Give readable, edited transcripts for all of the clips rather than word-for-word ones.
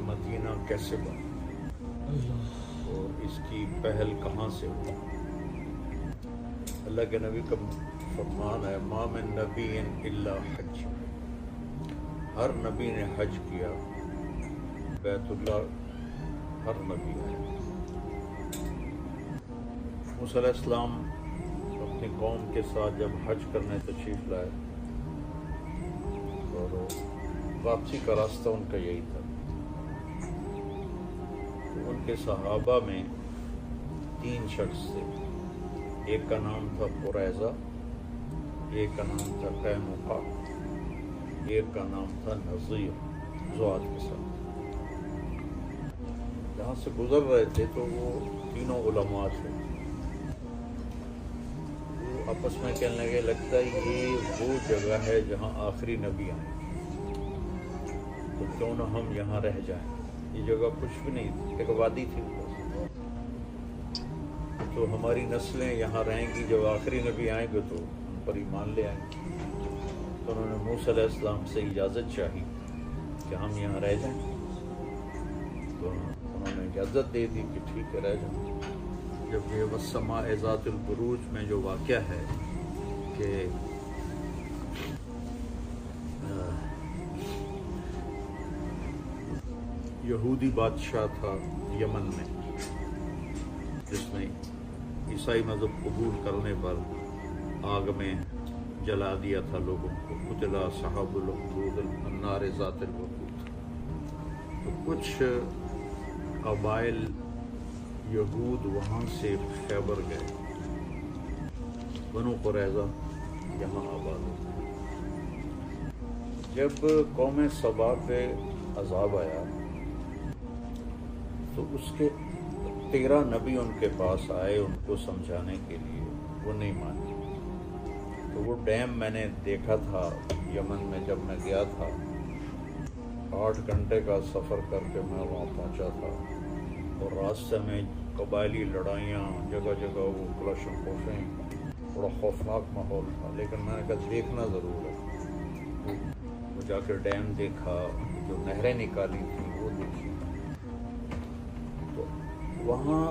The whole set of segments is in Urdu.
مدینہ کیسے بنا اور اس کی پہل کہاں سے ہوئی؟ اللہ کے نبی کا فرمان ہے ما من نبی الا حج، ہر نبی نے حج کیا، بیت اللہ ہر نبی ہے۔ موسیٰ علیہ السلام اپنی قوم کے ساتھ جب حج کرنے تشریف لائے اور واپسی کا راستہ ان کا یہی تھا، تو ان کے صحابہ میں 3 شخص تھے، ایک کا نام تھا قریظہ، ایک کا نام تھا قینقاع، ایک کا نام تھا نذیر، زوات کے ساتھ۔ جہاں سے گزر رہے تھے تو وہ تینوں علماء تھے، وہ آپس میں کہنے لگے لگتا ہے یہ وہ جگہ ہے جہاں آخری نبی آئے، تو کیوں نہ ہم یہاں رہ جائیں۔ یہ جگہ کچھ بھی نہیں تھی، ایک وادی تھی، تو ہماری نسلیں یہاں رہیں گی، جب آخری نبی آئیں گے تو ان پر ایمان لے آئیں گے۔ تو انہوں نے موسیٰ علیہ السلام سے اجازت چاہی کہ ہم یہاں رہ جائیں، تو انہوں نے اجازت دے دی کہ ٹھیک ہے رہ جائیں۔ جب یہ والسماء ذات البروج میں جو واقعہ ہے کہ یہودی بادشاہ تھا یمن میں، جس نے عیسائی مذہب قبول کرنے پر آگ میں جلا دیا تھا لوگوں کو، قتل اصحاب الاخدود النار ذات الوقود۔ تو کچھ قبائل یہود وہاں سے خیبر گئے، بنو قریظہ یہاں آباد ہوئے۔ جب قوم سبا پہ عذاب آیا تو اس کے 13 نبی ان کے پاس آئے ان کو سمجھانے کے لیے، وہ نہیں مانی۔ تو وہ ڈیم میں نے دیکھا تھا یمن میں، جب میں گیا تھا 8 گھنٹے کا سفر کر کے میں وہاں پہنچا تھا، اور راستے میں قبائلی لڑائیاں، جگہ جگہ وہ کلاشن کوفیں، بڑا خوفناک ماحول تھا، لیکن میں نے کہا دیکھنا ضرور ہے۔ وہ جا کے ڈیم دیکھا، جو نہریں نکالی تھیں وہ دیکھی، وہاں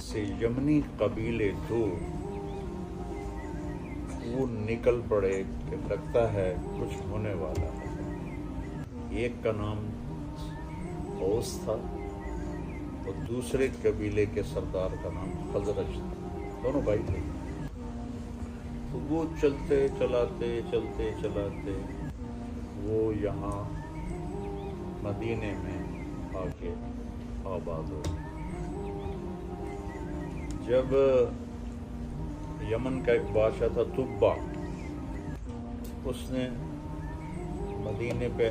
سے یمنی قبیلے 2 وہ نکل پڑے کہ لگتا ہے کچھ ہونے والا ہے۔ ایک کا نام اوس تھا اور دوسرے قبیلے کے سردار کا نام خزرج تھا، دونوں بھائی تھے۔ تو وہ چلتے چلاتے وہ یہاں مدینے میں آ کے آباد ہو۔ جب یمن کا ایک بادشاہ تھا تبا، اس نے مدینے پہ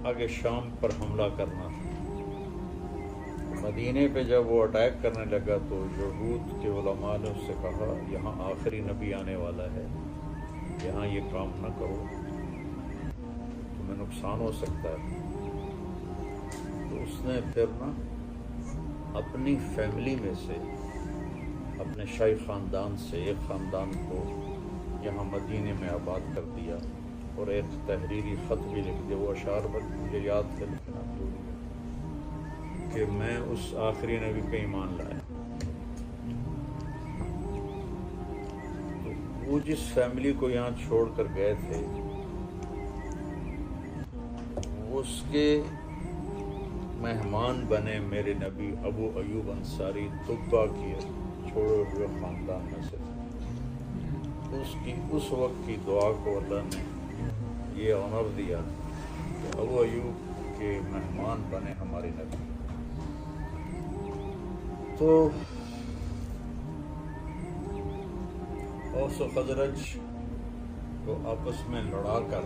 آگے شام پر حملہ کرنا تھا۔ مدینے پہ جب وہ اٹیک کرنے لگا تو یہود کے علماء نے اس سے کہا یہاں آخری نبی آنے والا ہے، یہاں یہ کام نہ کرو، تمہیں نقصان ہو سکتا ہے۔ تو اس نے پھر اپنی فیملی میں سے، اپنے شاہی خاندان سے ایک خاندان کو یہاں مدینے میں آباد کر دیا، اور ایک تحریری خط بھی لکھ دیا۔ وہ اشعار مجھے یاد ہے لیکن اب بھول گیا، کہ میں اس آخری نبی پہ ایمان لایا۔ تو وہ جس فیملی کو یہاں چھوڑ کر گئے تھے، اس کے مہمان بنے میرے نبی ابو ایوب انصاری، طبا کے چھوڑے ہوئے خاندان میں سے۔ اس وقت کی دعا کو اللہ نے یہ آنر دیا کہ ابو ایوب کے مہمان بنے ہمارے نبی۔ تو اوس و خزرج کو آپس میں لڑا کر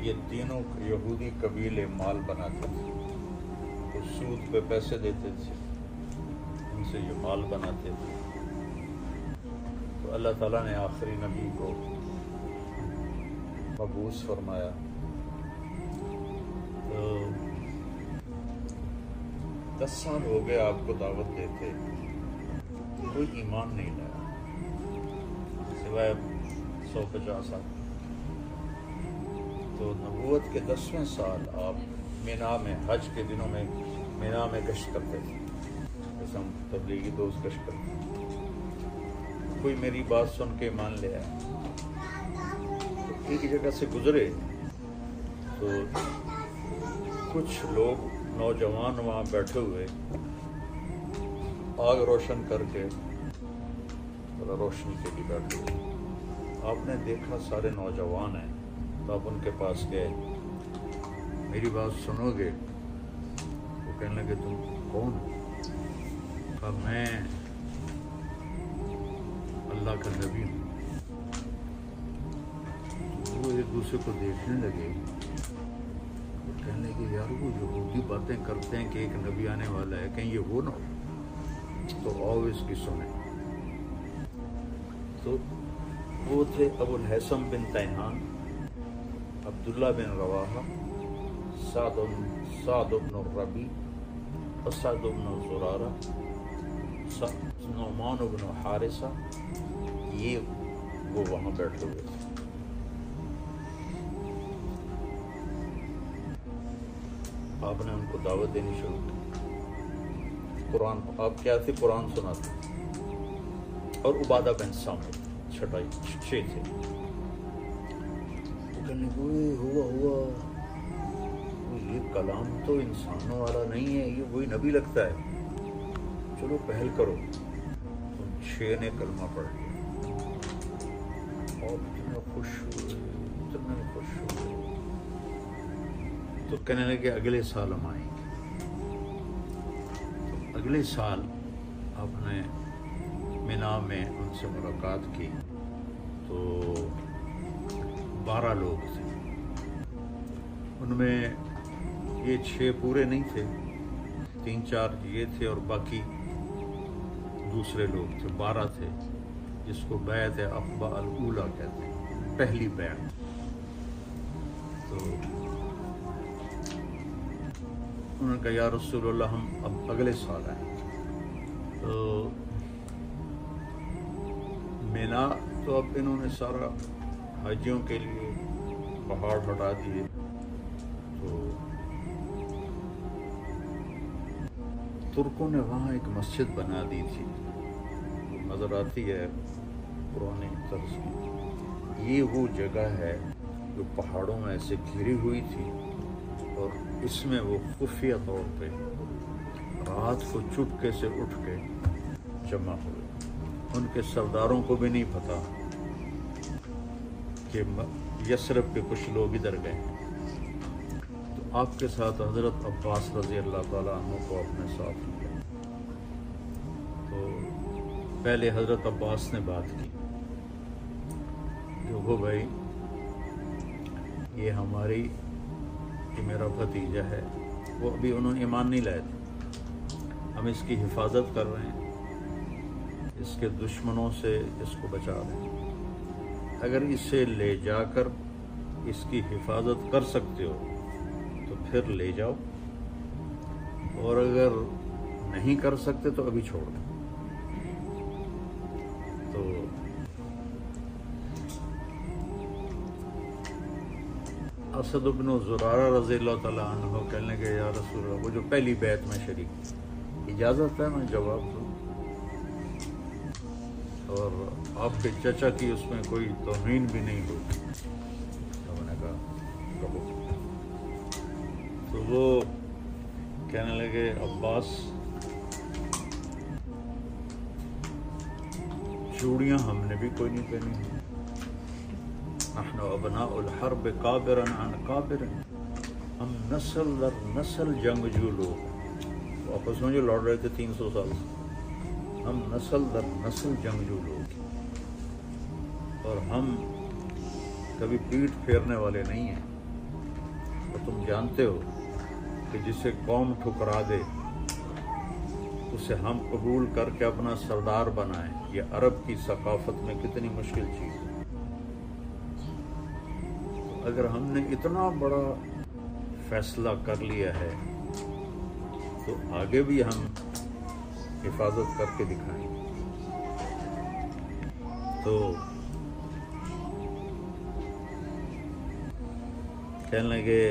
یہ تینوں یہودی قبیلے مال بناتے تھے، تو سود پہ پیسے دیتے تھے، ان سے یہ مال بناتے تھے۔ تو اللہ تعالیٰ نے آخری نبی کو مبعوث فرمایا، تو 10 سال ہو گئے آپ کو دعوت دیتے، کوئی ایمان نہیں لایا سوائے 150 سال۔ تو نبوت کے 10ویں سال آپ مینا میں حج کے دنوں میں مینا میں گشت کرتے تھے، جیسے ہم تبلیغی دوست گشت کرتے ہیں. کوئی میری بات سن کے مان لیا، تو ایک جگہ سے گزرے تو کچھ لوگ نوجوان وہاں بیٹھے ہوئے آگ روشن کر کے ذرا روشنی کے لیے بیٹھے ہوئے. آپ نے دیکھا سارے نوجوان ہیں تو آپ ان کے پاس گئے، میری بات سنو گے؟ وہ کہنے لگے تم کون؟ کہا میں اللہ کا نبی ہوں. وہ ایک دوسرے کو دیکھنے لگے، وہ کہنے لگے یار وہ یہودی باتیں کرتے ہیں کہ ایک نبی آنے والا ہے، کہیں یہ وہ نہ ہو. تو آؤ اس کی سنیں. تو وہ تھے ابو الحسن بن تیہان، عبداللہ بن رواحہ، سعد بن الربیع، اسعد بن زرارہ، نعمان بن حارثہ. یہ وہ وہاں بیٹھے ہوئے تھے. آپ نے ان کو دعوت دینی شروع کی. قرآن آپ کیا تھے؟ قرآن سناتے. اور عبادہ بن سامت چھٹے تھے. وہ کہنے لگے ہوا یہ کلام تو انسانوں والا نہیں ہے، یہ وہی نبی لگتا ہے، چلو پہل کرو. ان 6 نے کلمہ پڑھ لیا اور اتنے خوش ہوئے. تو کہنے لگے اگلے سال ہم آئیں گے. تو اگلے سال آپ نے مینا میں ان سے ملاقات کی تو 12 لوگ تھے. ان میں یہ 6 پورے نہیں تھے، 3-4 یہ تھے اور باقی دوسرے لوگ تھے. 12 تھے، جس کو بیعت عقبہ الاولیٰ کہتے ہیں، پہلی بیعت. تو انہوں نے کہا یا رسول اللہ ہم اب اگلے سال آئیں. تو مینا تو اب انہوں نے سارا حاجیوں کے لیے پہاڑ ہٹا دیے. تو ترکوں نے وہاں ایک مسجد بنا دی تھی، نظر آتی ہے پرانے طرز کی. یہ وہ جگہ ہے جو پہاڑوں میں ایسے گھری ہوئی تھی اور اس میں وہ خفیہ طور پہ رات کو چپکے سے اٹھ کے جمع ہوئے. ان کے سرداروں کو بھی نہیں پتا کہ یثرب کے کچھ لوگ ادھر گئے. تو آپ کے ساتھ حضرت عباس رضی اللہ تعالیٰ عنہ کو اپنے ساتھ لیا. تو پہلے حضرت عباس نے بات کی، دیکھو بھائی یہ ہماری کہ میرا بھتیجا ہے، وہ ابھی انہوں نے ایمان نہیں لائے تھے، ہم اس کی حفاظت کر رہے ہیں، اس کے دشمنوں سے اس کو بچا رہے ہیں. اگر اسے لے جا کر اس کی حفاظت کر سکتے ہو تو پھر لے جاؤ، اور اگر نہیں کر سکتے تو ابھی چھوڑ دو. تو اسد بن زرارہ رضی اللہ تعالیٰ عنہ کہنے لگے یا رسول اللہ، وہ جو پہلی بیعت میں شریک تھی، اجازت ہے میں جواب دوں؟ اور آپ کے چچا کی اس میں کوئی توہین بھی نہیں ہوئی. تو میں نے کہا کہو. تو وہ کہنے لگے عباس چوڑیاں ہم نے بھی کوئی نہیں پہنی ہیں، نحن ابناء الحرب کابرا عن کابر، ہم نسل در نسل جنگجو لوگ ہیں. وہ آپس میں جو لڑ رہے تھے 300 سال سے، ہم نسل در نسل جنگجو لوگ ہیں، اور ہم کبھی پیٹھ پھیرنے والے نہیں ہیں. اور تم جانتے ہو کہ جسے قوم ٹھکرا دے اسے ہم قبول کر کے اپنا سردار بنائیں، یہ عرب کی ثقافت میں کتنی مشکل چیز ہے. اگر ہم نے اتنا بڑا فیصلہ کر لیا ہے تو آگے بھی ہم حفاظت کر کے دکھائیں. تو کہنے لگے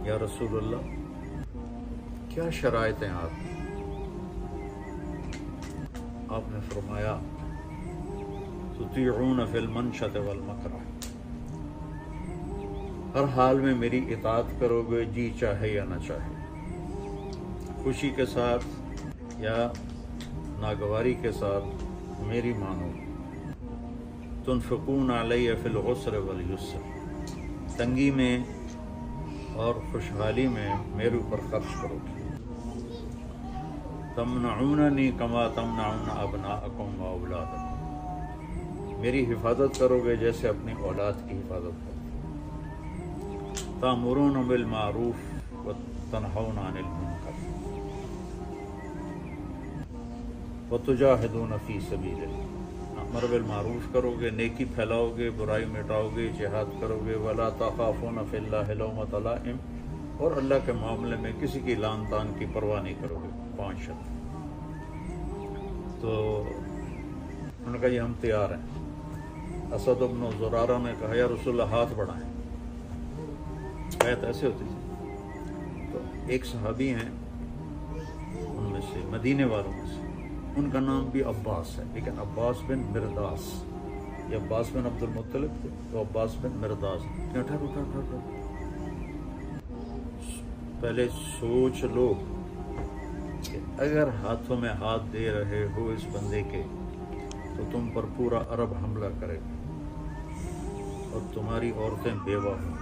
یا رسول اللہ کیا شرائط ہیں آپ نے فرمایا تطیعون فی المنشط والمکرہ، ہر حال میں میری اطاعت کرو گے، جی چاہے یا نہ چاہے، خوشی کے ساتھ یا ناگواری کے ساتھ میری مانو گے۔ تنفقون علی فی العسر والیسر، تنگی میں اور خوشحالی میں میرے اوپر خرچ کرو گے۔ تمنعوننی کما تمنعون ابناءکم و اولادکم، میری حفاظت کرو گے جیسے اپنی اولاد کی حفاظت کرو۔ تأمرون بالمعروف وتنہون عن المنکر وتجاہدون فی سبیل اللہ، امر بالمعروف کرو گے، نیکی پھیلاؤ گے، برائی مٹاؤ گے، جہاد کرو گے۔ ولا تخافون فی اللہ لومۃ لائم، اور اللہ کے معاملے میں کسی کی لان تان کی پرواہ نہیں کرو گے۔ 5 شرط۔ تو انہوں نے کہا یہ ہم تیار ہیں۔ اسد بن زرارہ نے کہا یا رسول اللہ ہاتھ بڑھائیں۔ بیعت ایسے ہوتی تھی۔ تو ایک صحابی ہیں ان میں سے، مدینے والوں میں سے، ان کا نام بھی عباس ہے، لیکن عباس بن مرداس، یہ عباس بن عبد المطلب تھے تو عباس بن مرداس۔ ٹھہرو پہلے سوچ لو کہ اگر ہاتھوں میں ہاتھ دے رہے ہو اس بندے کے تو تم پر پورا عرب حملہ کرے گا، اور تمہاری عورتیں بیوہ ہوں،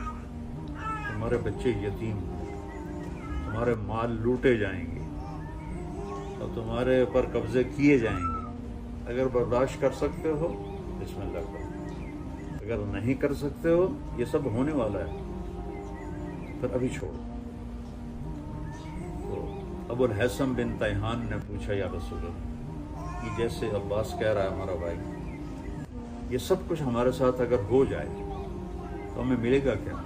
تمہارے بچے یتیم ہوں، تمہارے مال لوٹے جائیں گے اور تمہارے اوپر قبضے کیے جائیں گے۔ اگر برداشت کر سکتے ہو بسم اللہ کرو، اگر نہیں کر سکتے ہو یہ سب ہونے والا ہے پھر ابھی چھوڑو۔ تو ابو الحسن بن تیہان نے پوچھا یا رسول اللہ، یہ جیسے عباس کہہ رہا ہے ہمارا بھائی، یہ سب کچھ ہمارے ساتھ اگر ہو جائے تو ہمیں ملے گا کیا؟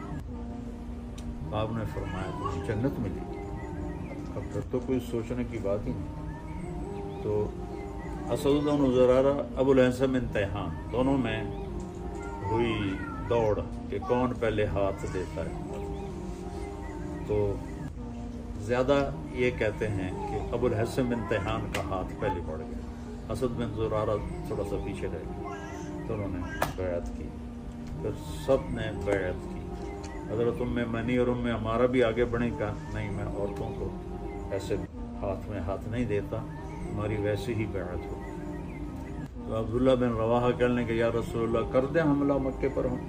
آپ نے فرمایا تمہیں جنت ملے گی۔ اب پھر تو کوئی سوچنے کی بات ہی نہیں۔ تو اسد بن زرارہ ابو الحسن بن تیہان دونوں میں ہوئی دوڑ کہ کون پہلے ہاتھ دیتا ہے۔ تو زیادہ یہ کہتے ہیں کہ ابو الحسن بن تیہان کا ہاتھ پہلے بڑھ گیا، اسد بن زرارہ تھوڑا سا پیچھے رہ گیا۔ تو انہوں نے بیعت کی، پھر سب نے بیعت کی۔ حضرت منی اور ہمارا بھی آگے بڑھیں کا نہیں، میں عورتوں کو ایسے ہاتھ میں ہاتھ نہیں دیتا، ہماری ویسے ہی بیعت ہو۔ تو عبداللہ بن رواحہ کہنے کہ یا رسول اللہ کر دیں حملہ مکے پر ہم؟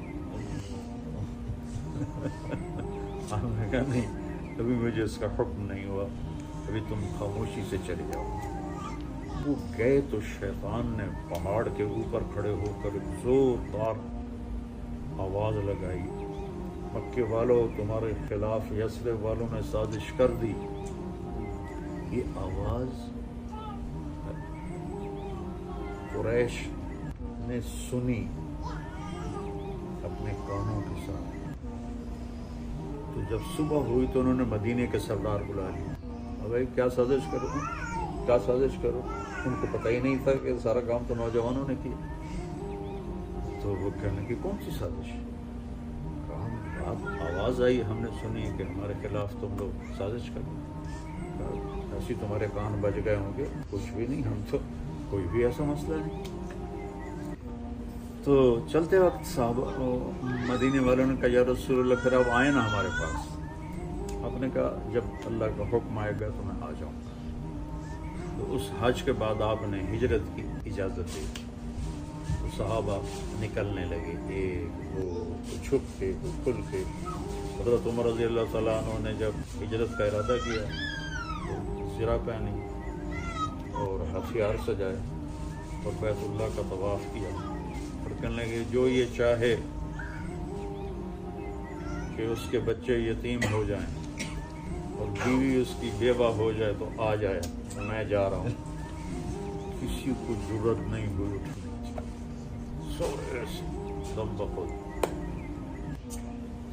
آپ نے کہا نہیں، ابھی مجھے اس کا حکم نہیں ہوا، ابھی تم خاموشی سے چلے جاؤ۔ وہ گئے تو شیطان نے پہاڑ کے اوپر کھڑے ہو کر زوردار آواز لگائی، مکے والوں تمہارے خلاف یثرب والوں نے سازش کر دی۔ یہ آواز قریش نے سنی اپنے کانوں کے ساتھ۔ تو جب صبح ہوئی تو انہوں نے مدینے کے سردار بلا لیا، بھائی کیا سازش کرو، کیا سازش کرو؟ ان کو پتہ ہی نہیں تھا کہ سارا کام تو نوجوانوں نے کیا۔ تو وہ کہنے کی کون سی سازش؟ آواز آئی، ہم نے سنی کہ ہمارے خلاف تم لوگ سازش کر رہے، ایسی تمہارے کان بج گئے ہوں گے، کچھ بھی نہیں، ہم تو کوئی بھی ایسا مسئلہ نہیں۔ تو چلتے وقت صحابہ مدینے والوں نے کہا یا رسول اللہ پھر آپ آئیں نا ہمارے پاس۔ آپ نے کہا جب اللہ کا حکم آئے گا تو میں آ جاؤں گا۔ تو اس حج کے بعد آپ نے ہجرت کی اجازت دی، تو صحابہ نکلنے لگے، ایک دو چھپ کے دو کھل کے۔ حضرت عمر رضی اللہ تعالیٰ عنہ نے جب ہجرت کا ارادہ کیا تو زرہ پہنی اور ہتھیار سجائے اور بیت اللہ کا طواف کیا، اور کہنے لگے جو یہ چاہے کہ اس کے بچے یتیم ہو جائیں اور بیوی اس کی بیوہ ہو جائے تو آ جائے، میں جا رہا ہوں۔ کسی کو ضرورت نہیں ہوئی اٹھنے کی، سورے دم بخود۔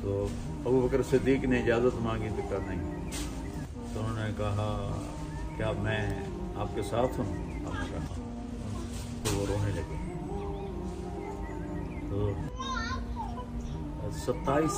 تو ابو بکر صدیق نے اجازت مانگی تو کہا نہیں۔ تو انہوں نے کہا کیا میں آپ کے ساتھ ہوں؟ آپ نے کہا تو وہ رونے لگے۔ تو 27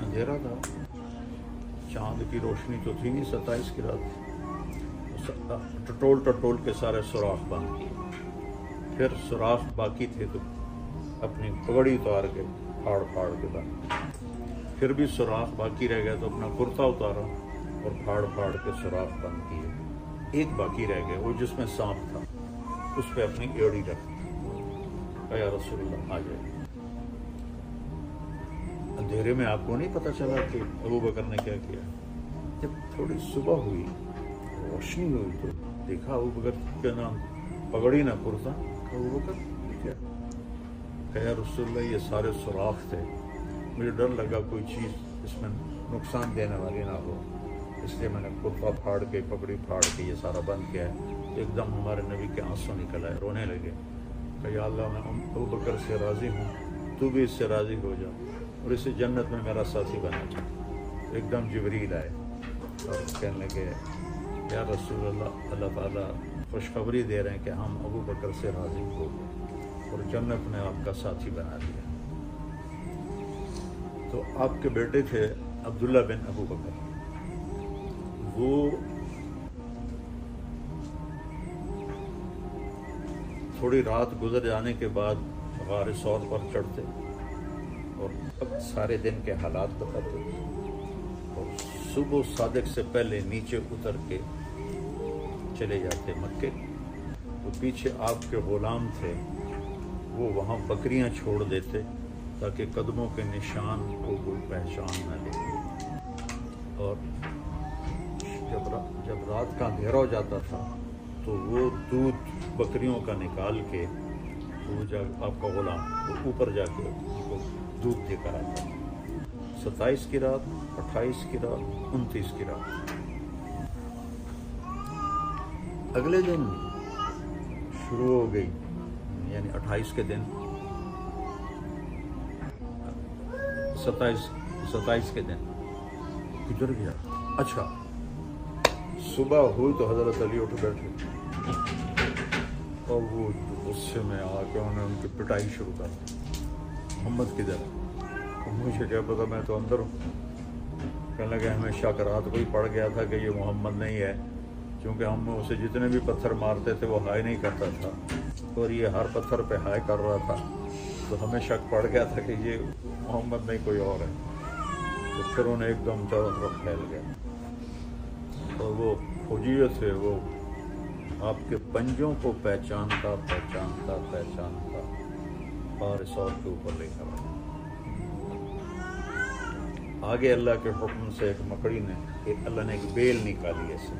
اندھیرا تھا، چاند کی روشنی تو تھی نہیں 27 کی رات، ٹٹول کے سارے سوراخ بند کیے، پھر سوراخ باقی تھے تو اپنی پگڑی اتار کے پھاڑ کے بند، پھر بھی سوراخ باقی رہ گیا تو اپنا کرتا اتارا اور پھاڑ کے سوراخ بند کیے، ایک باقی رہ گیا وہ جس میں سانپ تھا، اس پہ اپنی ایڑی رکھ، کہا یا رسول اللہ آ جائے۔ اندھیرے میں آپ کو نہیں پتہ چلا کہ ابوبکر نے کیا کیا؟ جب تھوڑی صبح ہوئی، روشنی ہوئی تو دیکھا ابوبکر کے نام پگڑی نہ کرتا، کہا ابوبکر کیا؟ کہا یا رسول اللہ یہ سارے سوراخ تھے، مجھے ڈر لگا کوئی چیز اس میں نقصان دینے والی نہ ہو، اس لیے میں نے کرتا پھاڑ کے پگڑی پھاڑ کے یہ سارا بند کیا ہے۔ ایک دم ہمارے نبی کے آنسو نکل آئے، رونے لگے، کہ یا اللہ میں ابوبکر سے راضی ہوں، تو بھی اس سے راضی ہو جا اور اسے جنت میں میرا ساتھی بنا چاہے۔ ایک دم جبریل آئے اور کہنے لگے یا رسول اللہ، اللہ تعالیٰ خوشخبری دے رہے ہیں کہ ہم ابوبکر سے راضی ہو گئے اور جنت میں آپ کا ساتھی بنا دیا۔ تو آپ کے بیٹے تھے عبداللہ بن ابوبکر، وہ تھوڑی رات گزر جانے کے بعد غار ثور پر چڑھتے اور سارے دن کے حالات بتاتے اور صبح صادق سے پہلے نیچے اتر کے چلے جاتے مکے، تو پیچھے آپ کے غلام تھے وہ وہاں بکریاں چھوڑ دیتے تاکہ قدموں کے نشان کو کوئی پہچان نہ لے، اور جب رات کا اندھیرا ہو جاتا تھا تو وہ دودھ بکریوں کا نکال کے وہ آپ کا غلام وہ اوپر جا کے ان کو دودھ دے کر آتا، 27 کی رات، 28 کی رات، 29 کی رات۔ اگلے دن شروع ہو گئی، یعنی 28 کے دن، 27 کے دن گزر گیا۔ اچھا صبح ہوئی تو حضرت علی اٹھ بیٹھے اور وہ غصے میں آ کے انہوں نے ان کی پٹائی شروع کر دی، محمد کدھر؟ مجھے کیا پتا، میں تو اندر ہوں۔ کہنے لگے ہمیں شک رات کو ہی پڑ گیا تھا کہ یہ محمد نہیں ہے، کیونکہ ہم اسے جتنے بھی پتھر مارتے تھے وہ ہائے نہیں کرتا تھا اور یہ ہر پتھر پہ ہائے کر رہا تھا، تو ہمیں شک پڑ گیا تھا کہ یہ محمد نہیں کوئی اور ہے۔ تو پھر انہیں ایک دم چاروں طرف پھیل گیا اور وہ فوجی تھے، وہ آپ کے پنجوں کو پہچانتا غار ثور کے اوپر لے کر آیا۔ آگے اللہ کے حکم سے ایک مکڑی نے، اللہ نے ایک بیل نکالی ایسے